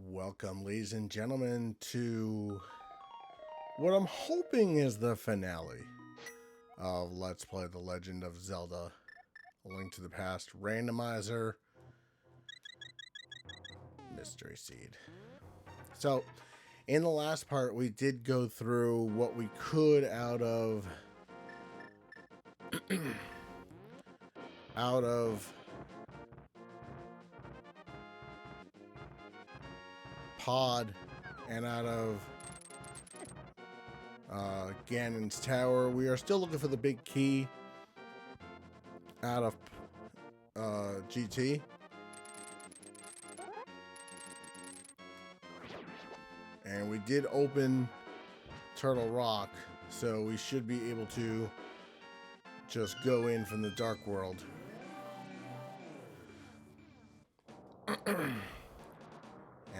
Welcome, ladies and gentlemen, to what I'm hoping is the finale of Let's Play The Legend of Zelda: A Link to the Past Randomizer Mystery Seed. So, in the last part, we did go through what we could out of Pod and out of Ganon's Tower. We are still looking for the big key out of GT. And we did open Turtle Rock, so we should be able to just go in from the Dark World.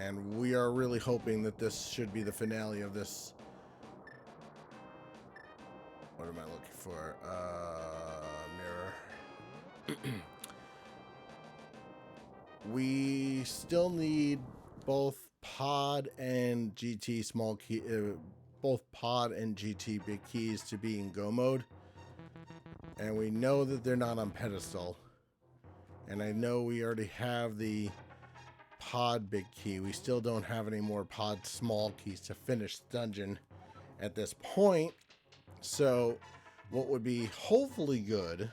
And we are really hoping that this should be the finale of this. What am I looking for? Mirror. We still need both Pod and GT small key, both Pod and GT big keys to be in go mode. And we know that they're not on pedestal. And I know we already have the Pod big key. We still don't have any more Pod small keys to finish the dungeon at this point. So what would be hopefully good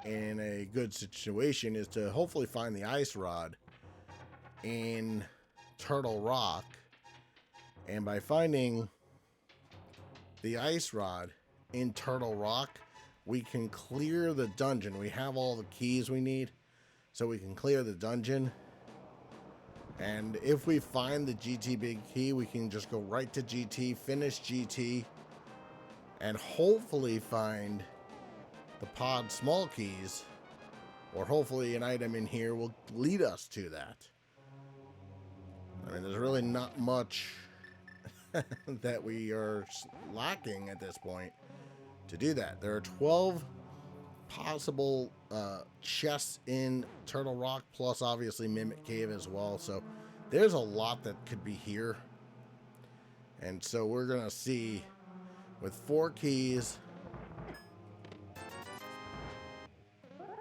in a good situation is to hopefully find the ice rod in Turtle Rock. And by finding the ice rod in Turtle Rock, we can clear the dungeon. We have all the keys we need, so we can clear the dungeon. And if we find the GT big key, we can just go right to GT, finish GT, and hopefully find the Pod small keys, or hopefully an item in here will lead us to that. I mean, there's really not much that we are lacking at this point to do that. There are 12 possible chests in Turtle Rock, plus obviously Mimic Cave as well. So there's a lot that could be here. And so we're going to see with 4 keys.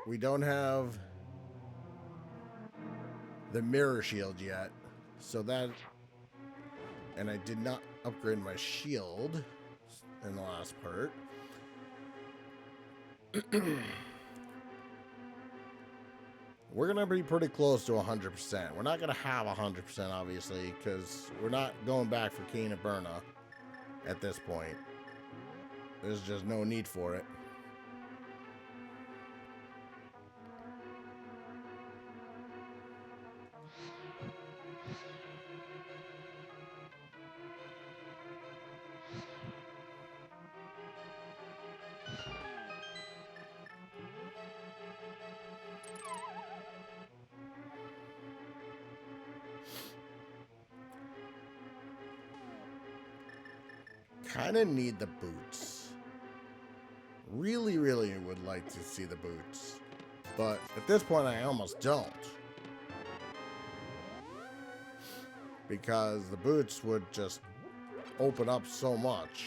We don't have the mirror shield yet. So that, and I did not upgrade my shield in the last part. We're going to be pretty close to 100%. We're not going to have 100%, obviously, because we're not going back for Key of Burna at this point. There's just no need for it. Kind of need the boots. Really would like to see the boots. But at this point, I almost don't. Because the boots would just open up so much.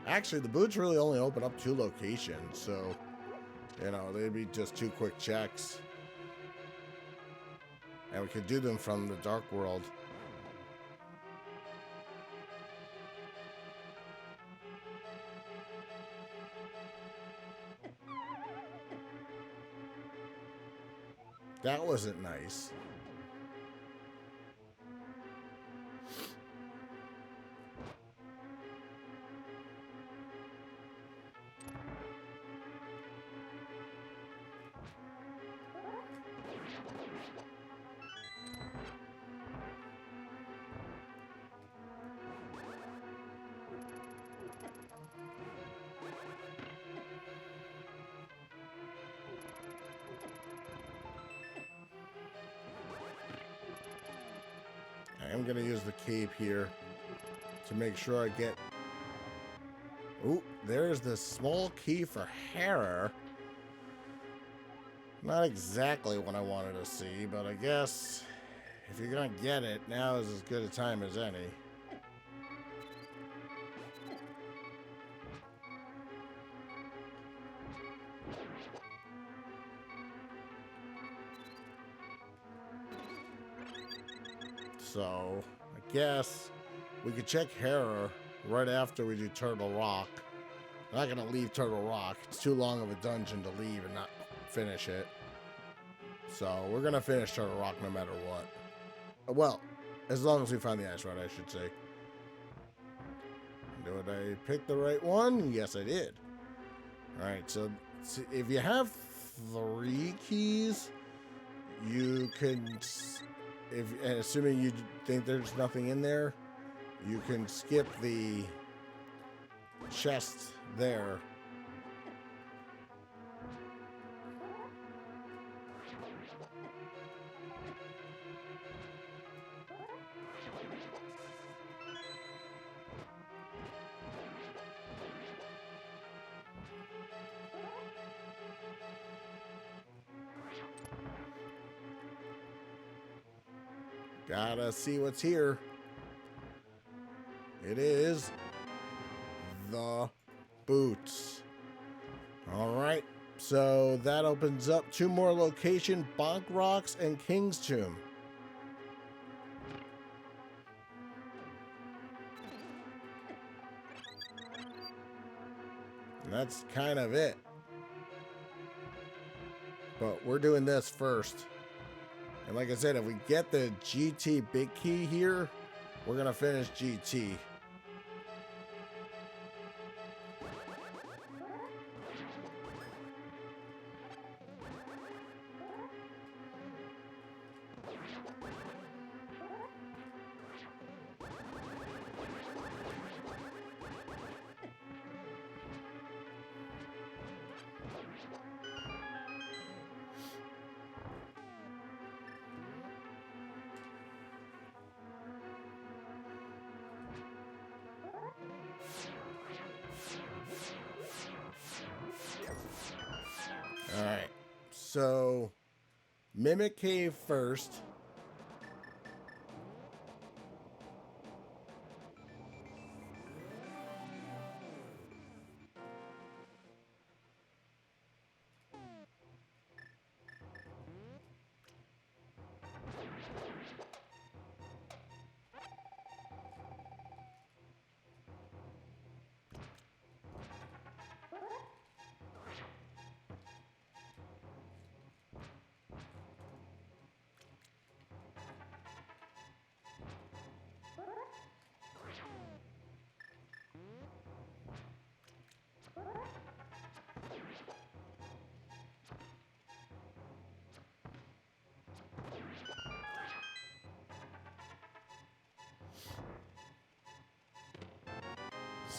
Actually, the boots really only open up 2 locations. So, you know, they'd be just 2 quick checks. And we could do them from the Dark World. That wasn't nice. I'm going to use the cape here to make sure I get... Ooh, there's the small key for Hera. Not exactly what I wanted to see, but I guess if you're gonna get it, now is as good a time as any. So, I guess we could check Hera right after we do Turtle Rock. I'm not gonna leave Turtle Rock. It's too long of a dungeon to leave and not finish it. So, we're gonna finish Turtle Rock no matter what. Well, as long as we find the ice rod, I should say. Did I pick the right one? Yes, I did. Alright, so if you have 3 keys, you can, assuming you think there's nothing in there, you can skip the chest there. Gotta see what's here. It is the boots. All right. So that opens up 2 more locations, Bonk Rocks and King's Tomb. And that's kind of it. But we're doing this first. And like I said, if we get the GT big key here, we're going to finish GT. All right, so Mimic Cave first.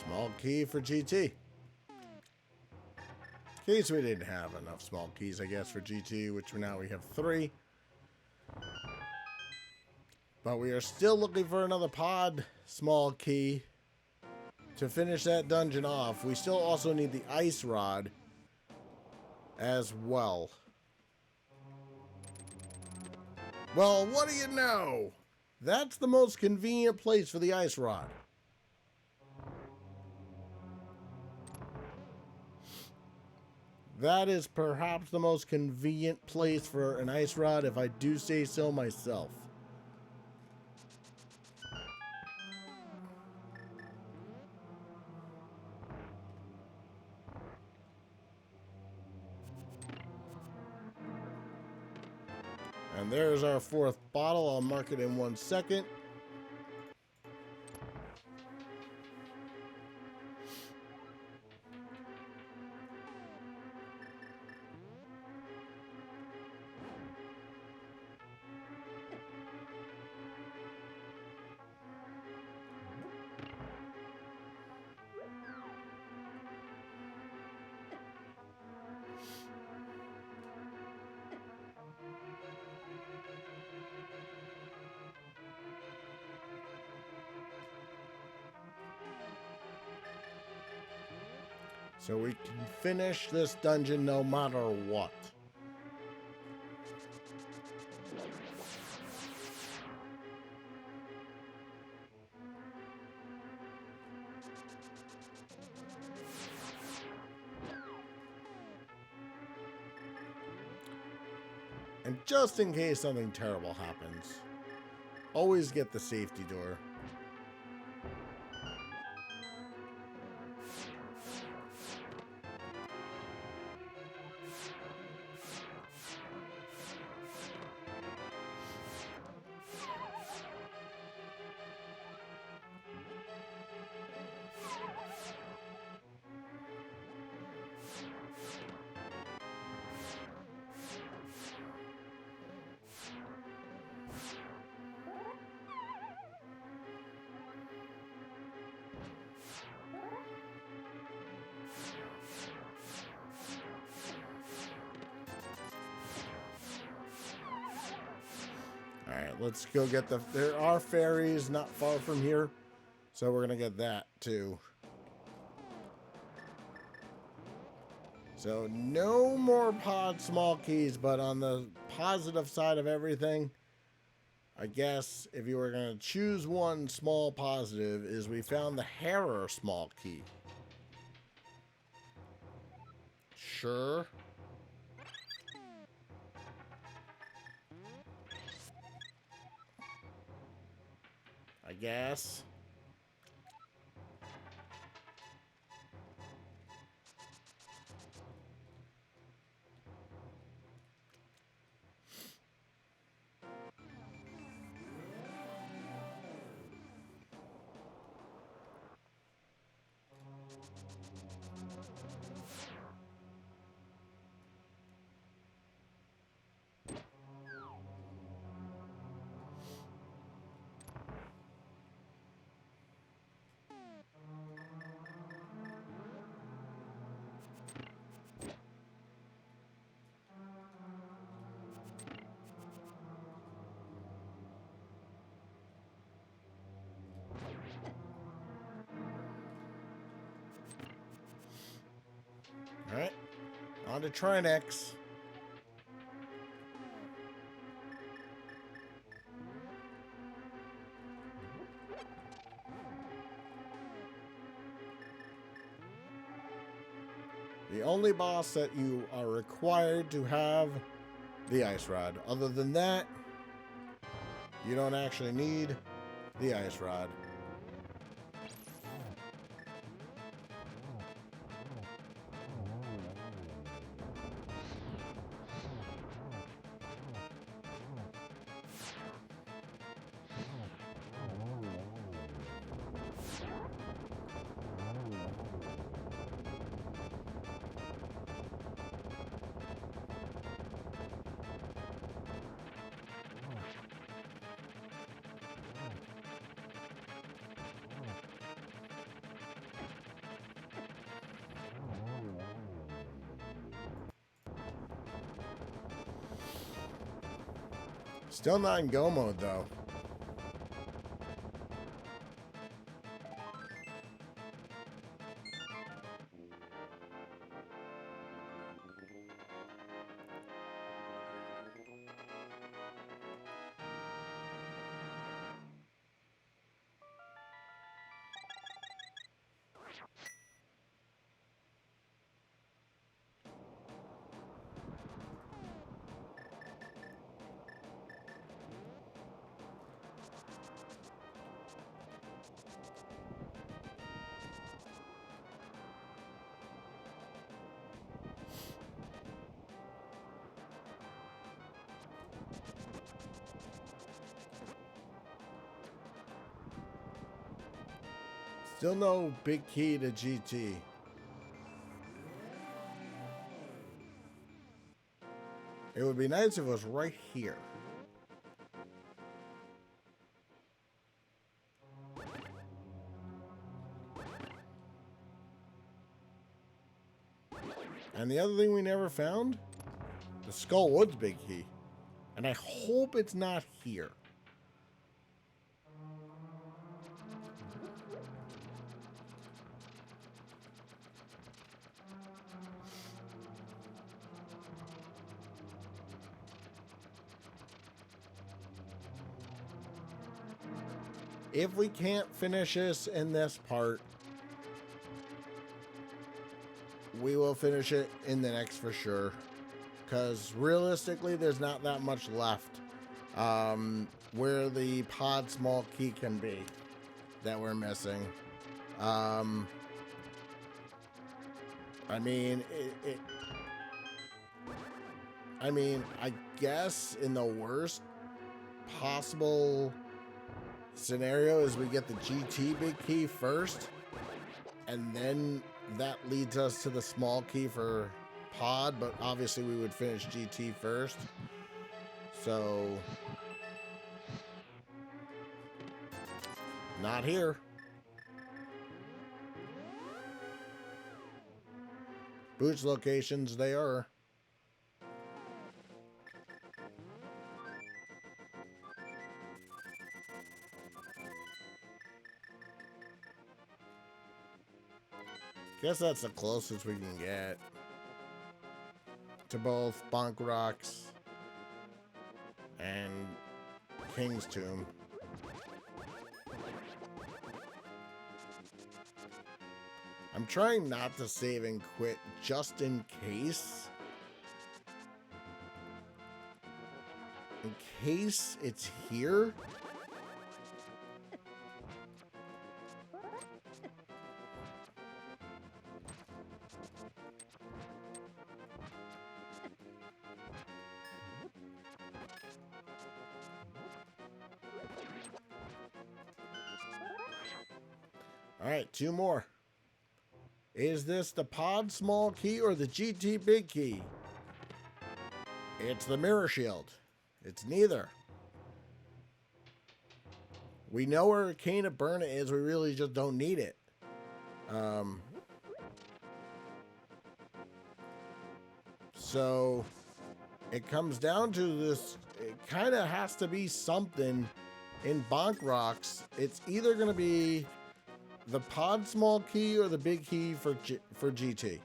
Small key for GT. In case we didn't have enough small keys, I guess, for GT, which now we have 3. But we are still looking for another pod small key to finish that dungeon off. We still also need the ice rod as well. Well, what do you know? That's the most convenient place for the ice rod. That is perhaps the most convenient place for an ice rod, if I do say so myself. And there's our 4th bottle. I'll mark it in 1 second. So we can finish this dungeon no matter what. And just in case something terrible happens, always get the safety door. Alright, let's go get the... There are fairies not far from here, so we're going to get that, too. So, no more pod small keys, but on the positive side of everything, I guess, if you were going to choose one small positive, is we found the Harrer small key. Sure. I guess. Alright, on to Trinex. The only boss that you are required to have the ice rod. Other than that, you don't actually need the ice rod. Still not in go mode, though. Still no big key to GT. It would be nice if it was right here. And the other thing we never found? The Skull Woods big key. And I hope it's not here. If we can't finish this in this part, we will finish it in the next for sure. because realistically, there's not that much left where the pod small key can be that we're missing. I mean, I guess in the worst possible scenario is we get the GT big key first, and then that leads us to the small key for pod, but obviously we would finish GT first. So, not here. Boots locations, they are. Guess that's the closest we can get to both Bonk Rocks and King's Tomb. I'm trying not to save and quit just in case. In case it's here. All right, 2 more. Is this the pod small key or the GT big key? It's the mirror shield. It's neither. We know where Cane of Burna is. We really just don't need it. So it comes down to this. It kind of has to be something in Bonk Rocks. It's either going to be the pod small key or the big key for GT.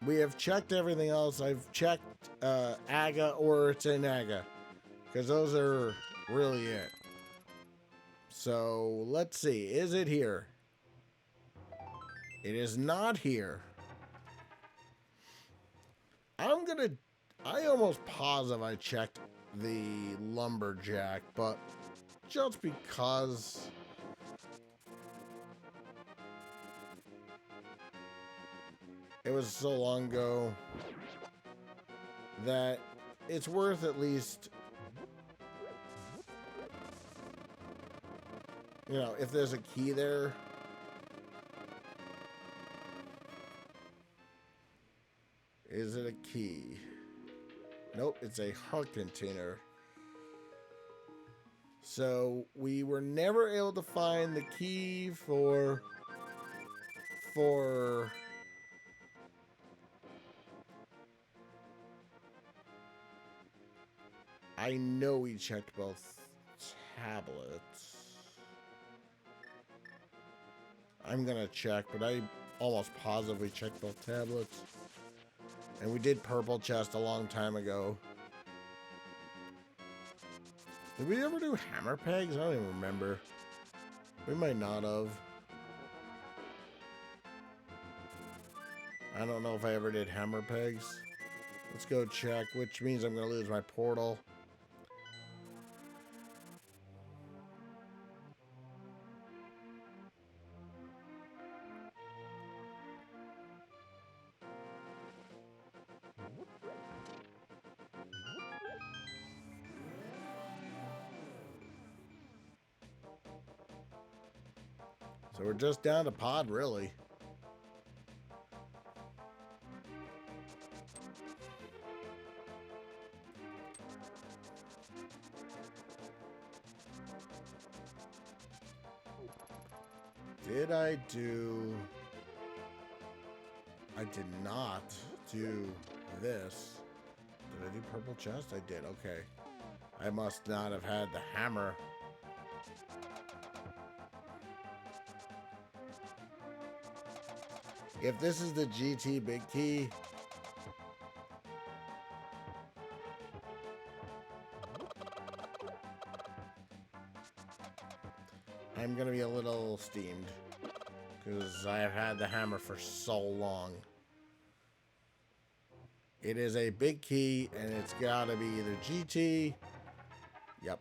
We have checked everything else. I've checked Aga or it's in Aga, because those are really it. So let's see. Is it here? It is not here. I almost positive I checked the lumberjack, but just because it was so long ago that it's worth at least, you know, if there's a key there. Is it a key? Nope, it's a heart container. So we were never able to find the key for I know we checked both tablets. I'm gonna check, but I almost positive we checked both tablets. And we did purple chest a long time ago. Did we ever do hammer pegs? I don't even remember. We might not have. I don't know if I ever did hammer pegs. Let's go check, which means I'm going to lose my portal. So we're just down to pod, really. Did I do... I did not do this. Did I do purple chest? I did, okay. I must not have had the hammer. If this is the GT big key, I'm gonna be a little steamed because I have had the hammer for so long. It is a big key, and it's got to be either GT. Yep.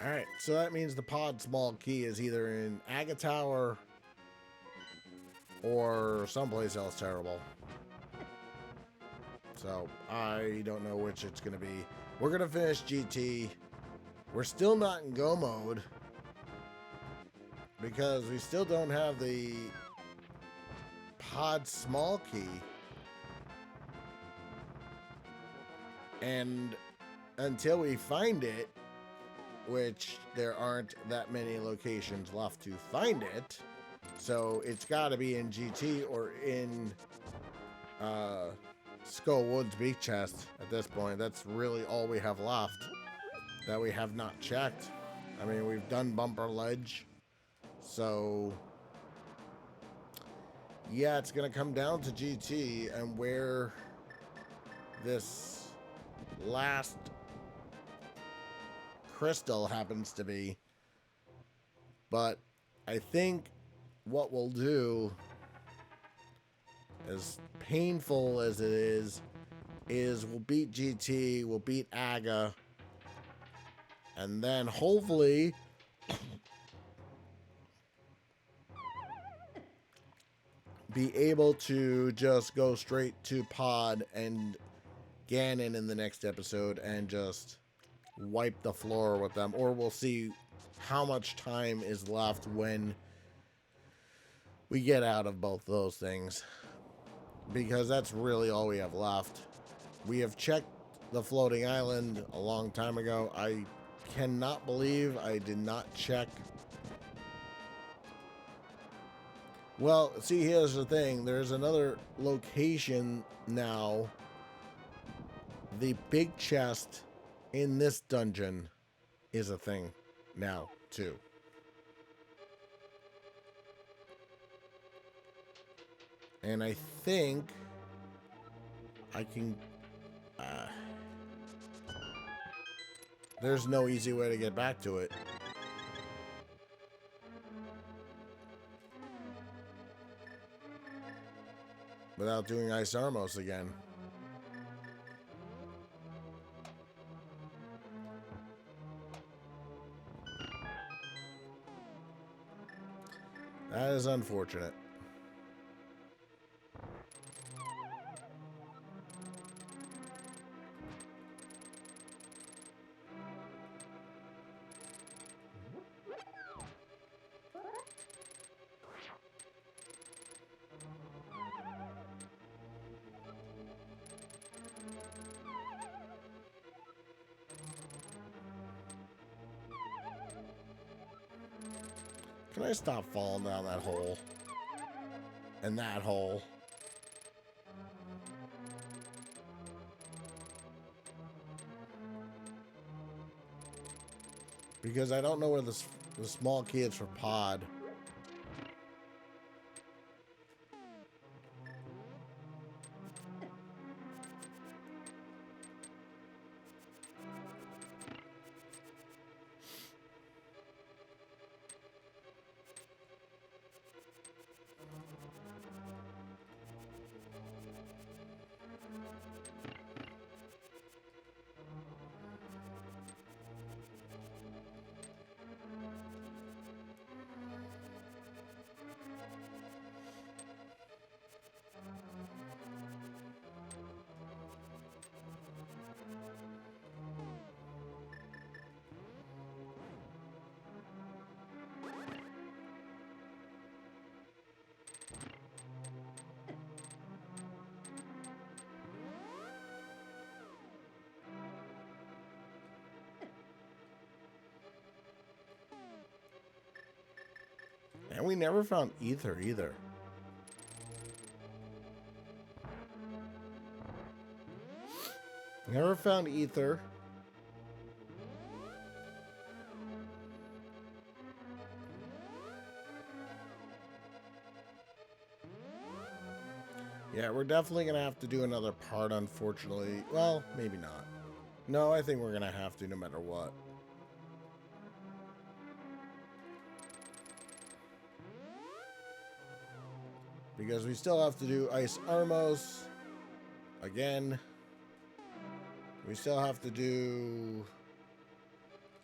Alright, so that means the pod small key is either in Aga Tower or someplace else terrible. So, I don't know which it's going to be. We're going to finish GT. We're still not in Go mode because we still don't have the pod small key. And until we find it, which there aren't that many locations left to find it, so it's got to be in GT or in Skull Woods Beach Chest at this point. That's really all we have left that we have not checked. I mean, we've done Bumper Ledge, so yeah, it's gonna come down to GT and where this last crystal happens to be. But I think what we'll do, as painful as it is we'll beat GT, we'll beat Aga, and then hopefully be able to just go straight to Pod and Ganon in the next episode and just wipe the floor with them. Or we'll see how much time is left when we get out of both those things, because that's really all we have left. We have checked the floating island a long time ago. I cannot believe I did not check. Well, see, here's the thing. There's another location now. The big chest in this dungeon is a thing now, too. And I think I can... there's no easy way to get back to it. Without doing Ice Armos again. That is unfortunate. Can I stop falling down that hole? And that hole? Because I don't know where the small key is for Pod. And we never found Ether either. Never found Ether. Yeah, we're definitely going to have to do another part, unfortunately. Well, maybe not. No, I think we're going to have to no matter what. Because we still have to do Ice Armos again. We still have to do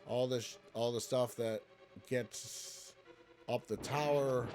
all the stuff that gets up the tower.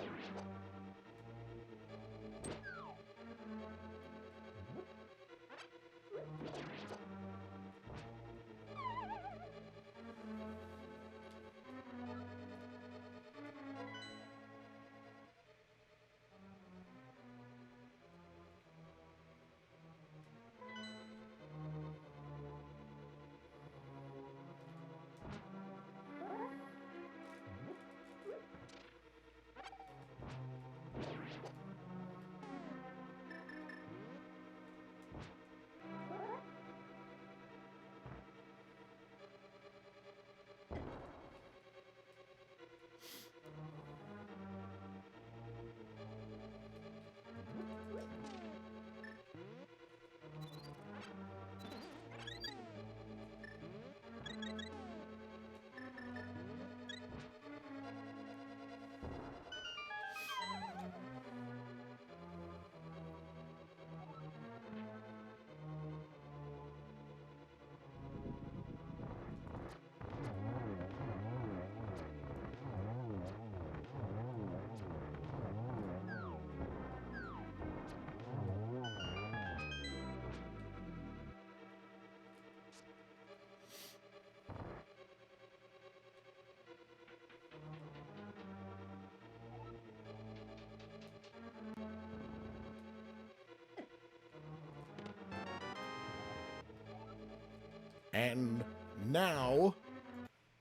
And now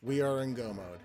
we are in go mode.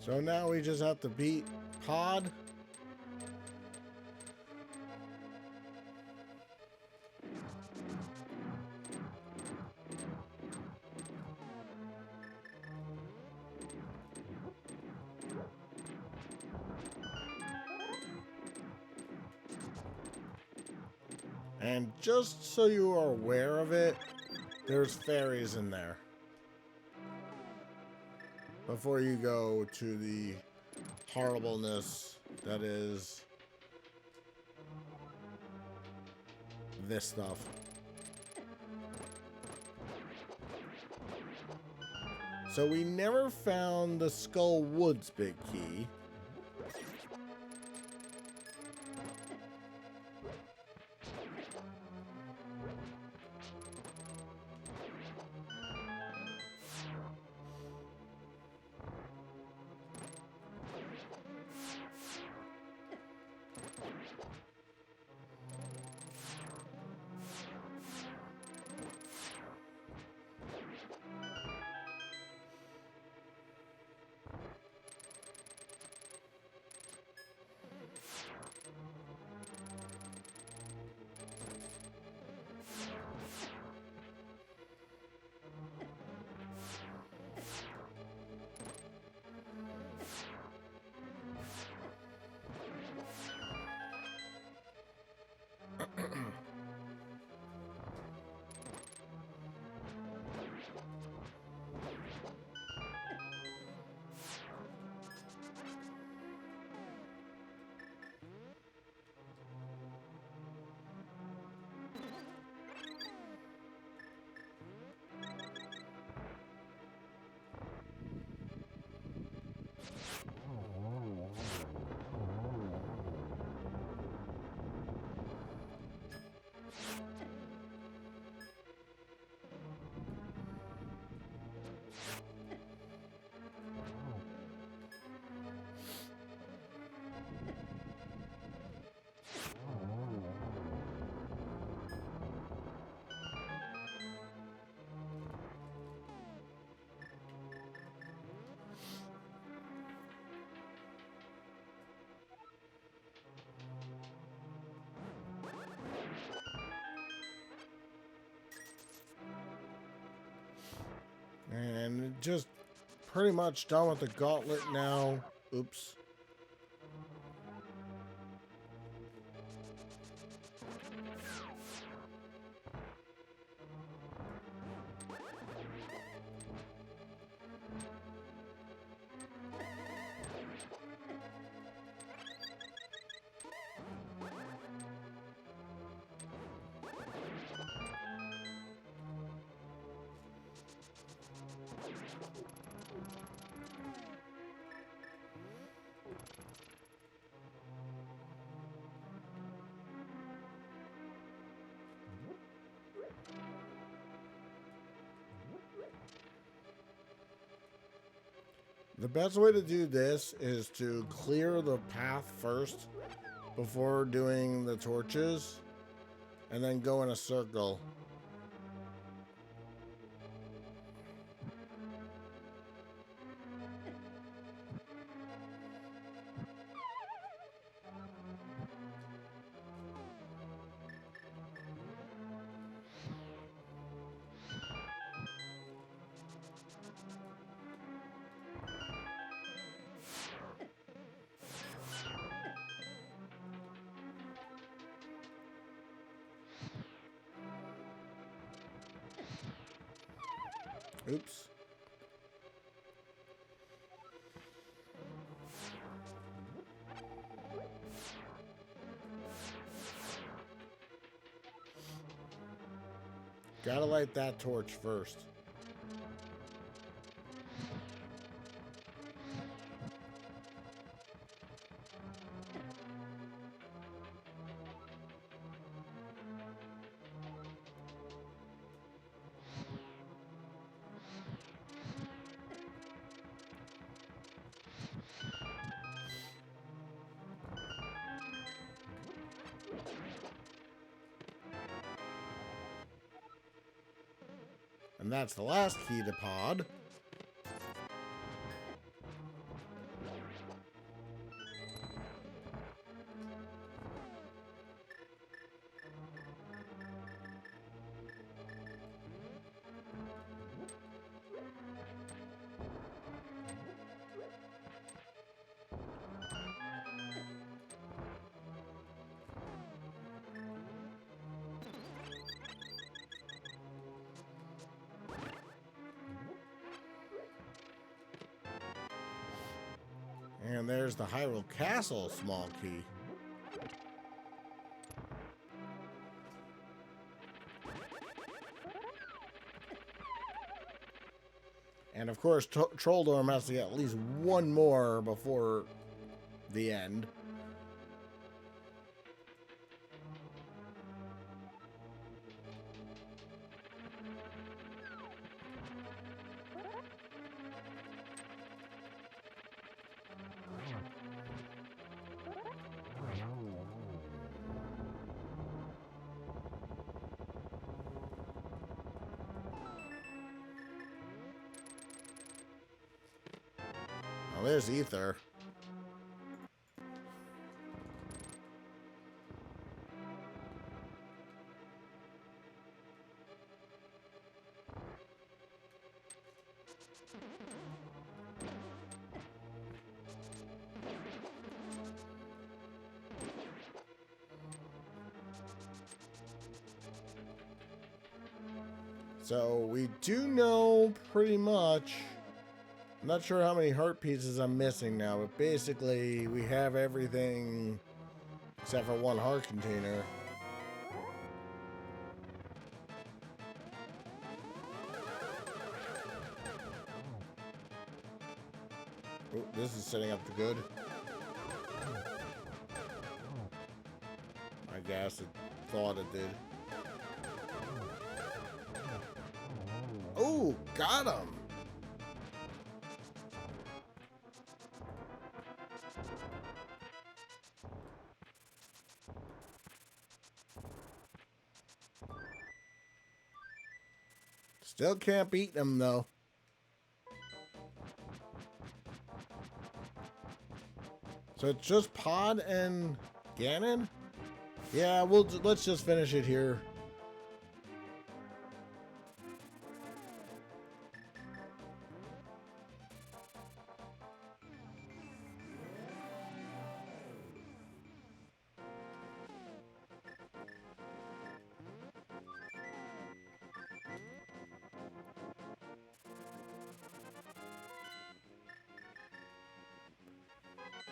So now we just have to beat Pod. And just so you are aware of it, there's fairies in there. Before you go to the horribleness that is this stuff. So we never found the Skull Woods big key. And just pretty much done with the gauntlet now. Oops. The best way to do this is to clear the path first before doing the torches, and then go in a circle. Oops. Gotta light that torch first. And that's the last key to pod. And there's the Hyrule Castle small key. And of course, Trolldorm has to get at least one more before the end. Oh, there's Ether. So we do know pretty much. I'm not sure how many heart pieces I'm missing now, but basically we have everything except for one heart container. Oh, this is setting up the good. I guess it thought it did. Oh, got him! Still can't beat them though. So it's just Pod and Ganon? Yeah, let's just finish it here.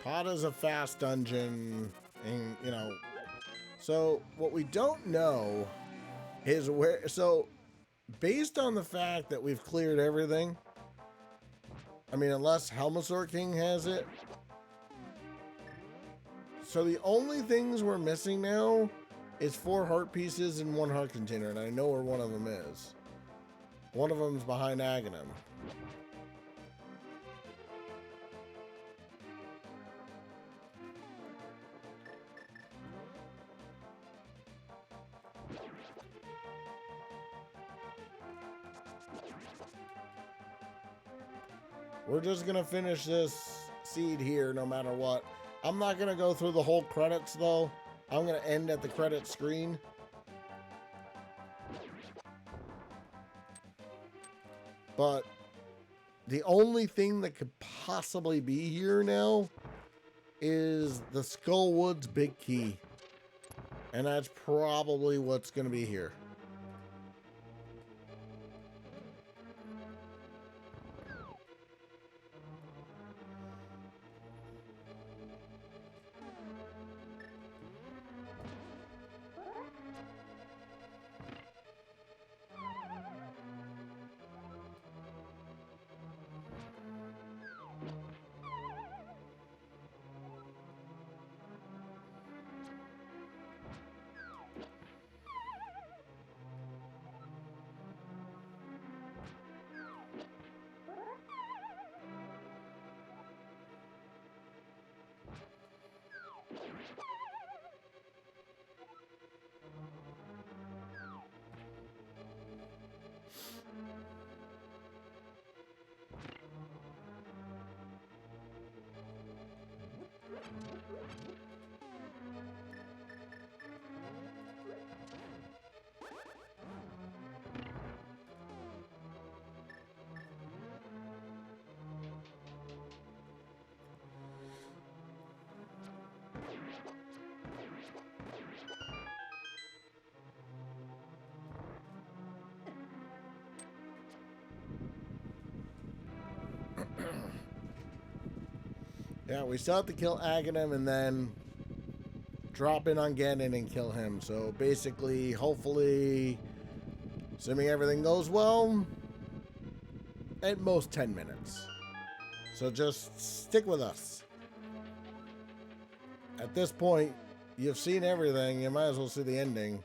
Pod is a fast dungeon, and, you know. So, what we don't know is where... So, based on the fact that we've cleared everything, I mean, unless Helmasaur King has it. So, the only things we're missing now is 4 heart pieces and 1 heart container, and I know where one of them is. One of them's behind Aghanim. We're just gonna finish this seed here no matter what. I'm not gonna go through the whole credits though. I'm gonna end at the credit screen. But the only thing that could possibly be here now is the Skull Woods Big Key. And that's probably what's gonna be here. Yeah, we still have to kill Aghanim and then drop in on Ganon and kill him. So basically, hopefully, assuming everything goes well, at most 10 minutes. So just stick with us. At this point, you've seen everything. You might as well see the ending.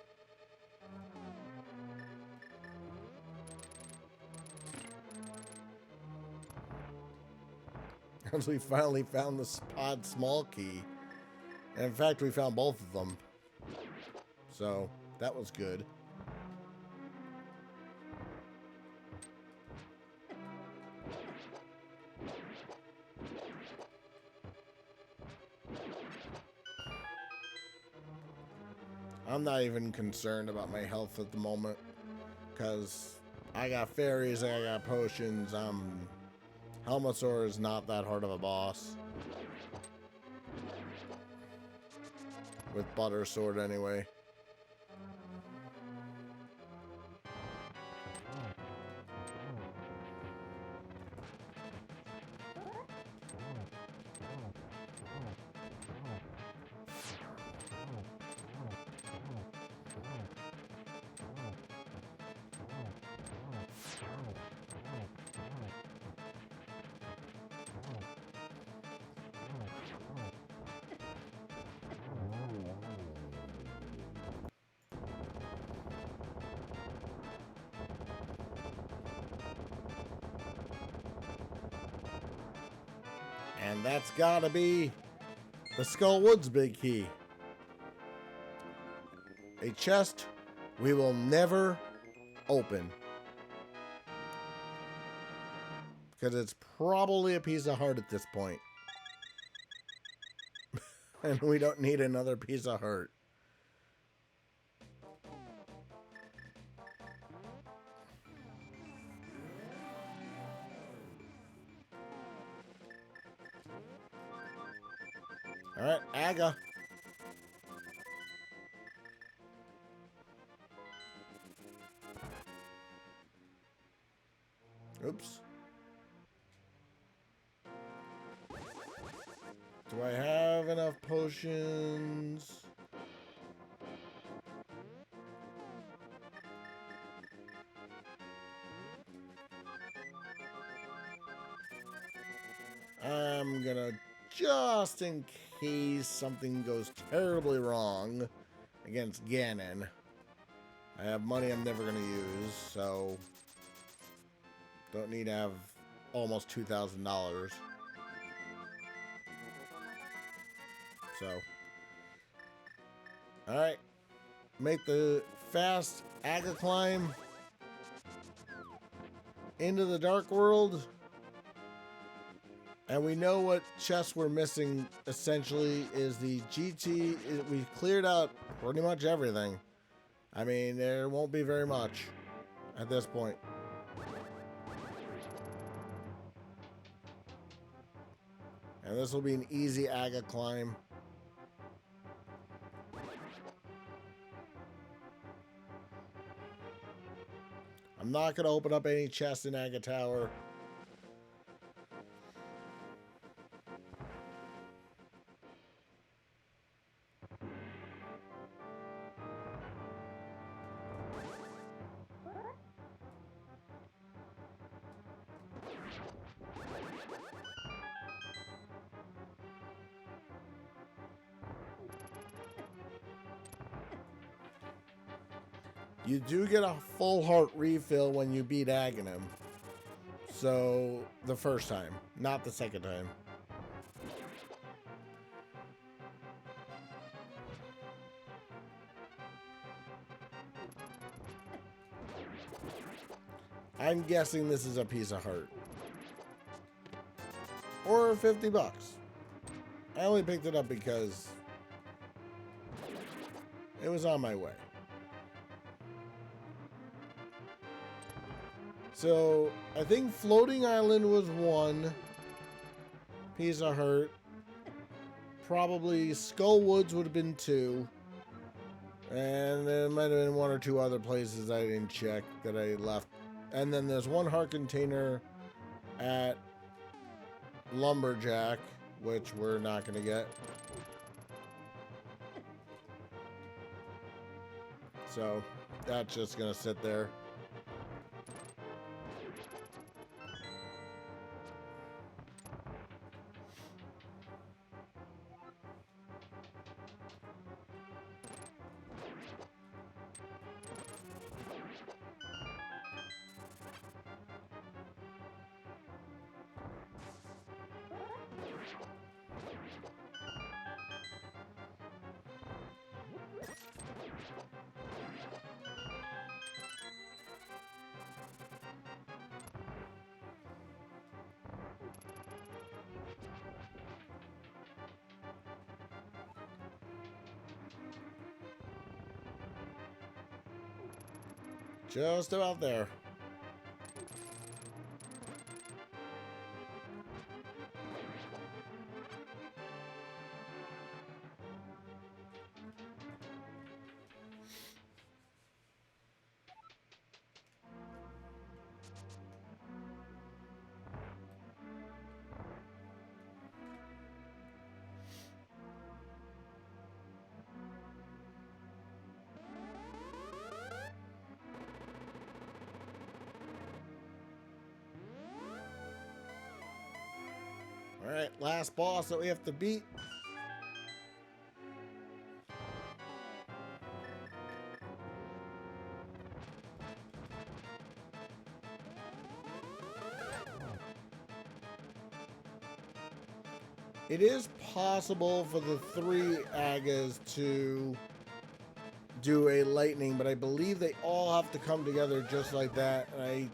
As we finally found the pod small key. And in fact, we found both of them. So, that was good. I'm not even concerned about my health at the moment. Because I got fairies, I got potions, Helmasaur is not that hard of a boss. With Butter Sword anyway. And that's gotta be the Skull Woods Big Key. A chest we will never open. Because it's probably a piece of heart at this point. And we don't need another piece of heart. Alright, Aga. Oops. Do I potions. I'm gonna, just in case something goes terribly wrong against Ganon. I have money I'm never gonna use, so don't need to have almost $2,000. So, alright. Make the fast Aga climb into the Dark World. And we know what chests we're missing, essentially, is the GT. We cleared out pretty much everything. I mean, there won't be very much at this point. And this will be an easy Aga climb. I'm not going to open up any chests in Aga Tower. You do get a full heart refill when you beat Aghanim. So, the first time, not the second time. I'm guessing this is a piece of heart. Or 50 bucks. I only picked it up because it was on my way. So, I think Floating Island was one piece of heart. Probably Skull Woods would have been two. And there might have been one or two other places I didn't check that I left. And then there's one heart container at Lumberjack, which we're not going to get. So, that's just going to sit there. Just about there. Alright, last boss that we have to beat. It is possible for the 3 Agas to do a lightning, but I believe they all have to come together just like that. And I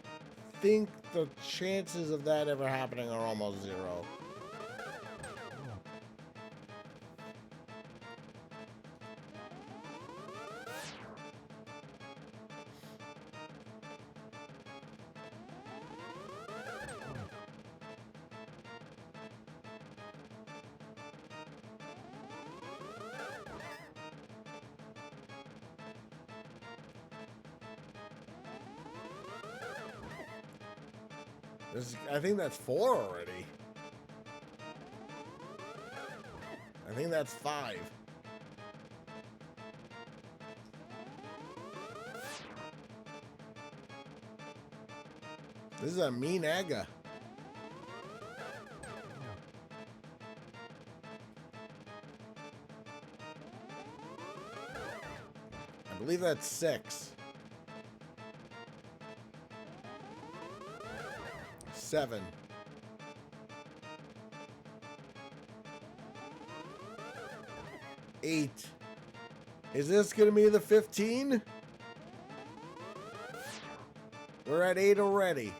think the chances of that ever happening are almost zero. I think that's 4 already. I think that's 5. This is a mean Aga. I believe that's 6. 7. 8. Is this going to be the 15? We're at 8 already.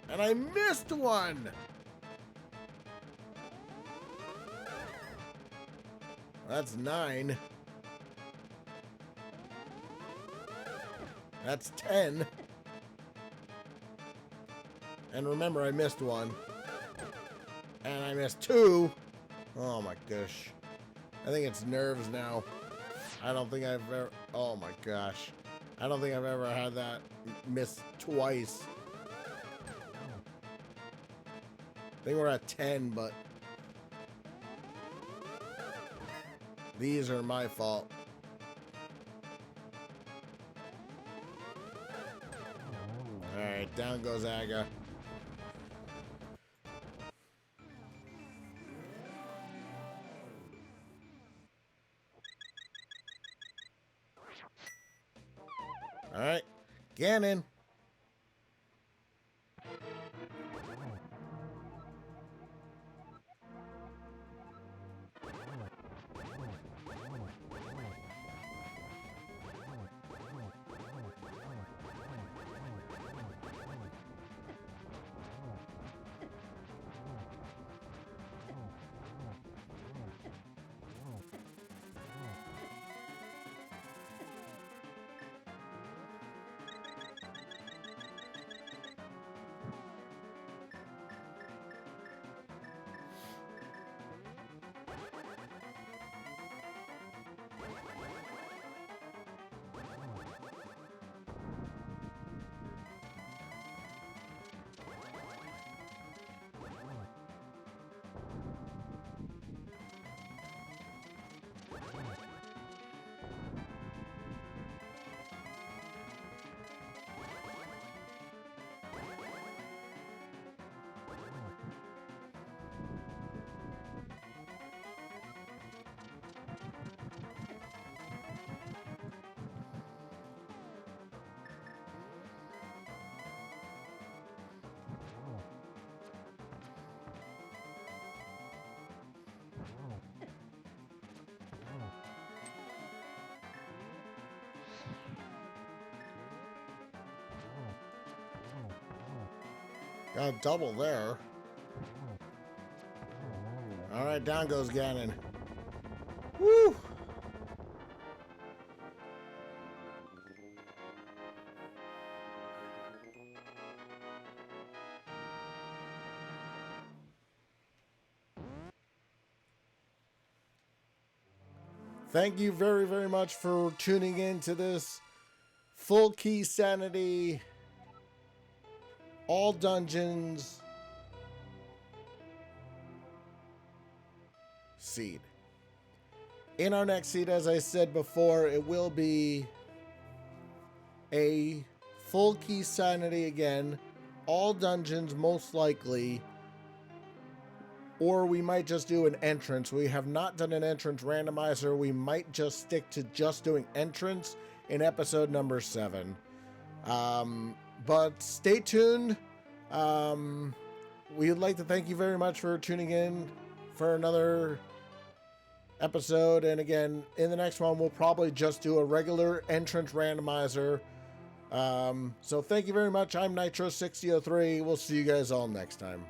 And I missed one. That's 9. That's 10. And remember, I missed one. And I missed 2. Oh my gosh. I think it's nerves now. I don't think I've ever... Oh my gosh. I don't think I've ever had that miss twice. I think we're at 10, but... These are my fault. Alright, down goes Aga. Alright, Ganon. Got a double there. Alright, down goes Ganon. Woo! Thank you very, very much for tuning in to this Full Key Sanity, all dungeons seed. In our next seed, as I said before, it will be a Full Key Sanity again, all dungeons most likely, or we might just do an entrance. We have not done an entrance randomizer. We might just stick to just doing entrance in episode number 7. But stay tuned. We would like to thank you very much for tuning in for another episode. And again, in the next one, we'll probably just do a regular entrance randomizer. So thank you very much. I'm Nitro6003. We'll see you guys all next time.